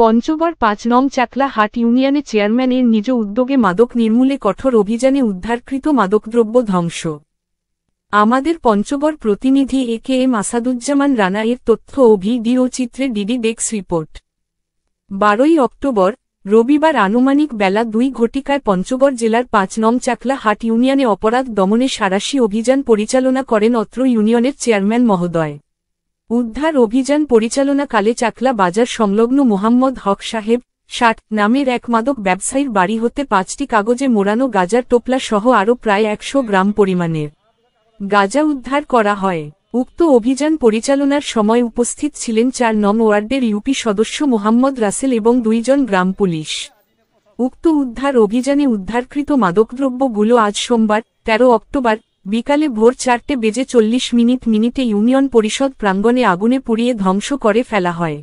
পঞ্চগড় ৫ নং চাকলা হাট ইউনিয়নে চেয়ারম্যানের নিজ উদ্যোগে মাদক নির্মূলে কঠোর অভিযানে উদ্ধারকৃত মাদকদ্রব্য ধ্বংস। আমাদের পঞ্চগড় প্রতিনিধি এ.কে.এম. আসাদুজ্জামান রানা এর তথ্য ও ভিডিও চিত্রে ডিডি ডেস্ক রিপোর্ট। ১২ই অক্টোবর, রবিবার আনুমানিক বেলা ২ ঘটিকায় পঞ্চগড় জেলার ৫ নং চাকলা হাট ইউনিয়নে অপরাধ দমনে সাঁড়াশি অভিযান পরিচালনা করেন অত্র ইউনিয়নের চেয়ারম্যান মহোদয়। উদ্ধার অভিযান পরিচালনাকালে চাকলা বাজার সংলগ্ন মোহাম্মদ হক সাহেব ৬০ নামের এক মাদক ব্যবসায়ীর বাড়ি হতে ৫টি কাগজে মোড়ানো গাঁজার টোপলা সহ আরও প্রায় ১০০ গ্রাম পরিমাণের গাঁজা উদ্ধার করা হয়। উক্ত অভিযান পরিচালনার সময় উপস্থিত ছিলেন ৪ নং ওয়ার্ডের ইউপি সদস্য মোহাম্মদ রাসেল এবং ২ জন গ্রাম পুলিশ। উক্ত উদ্ধার অভিযানে উদ্ধারকৃত মাদকদ্রব্যগুলো আজ সোমবার ১৩ অক্টোবর বিকালে ভোর ৪:৪০ মিনিটে ইউনিয়ন পরিষদ প্রাঙ্গণে আগুনে পুড়িয়ে ধ্বংস করে ফেলা হয়।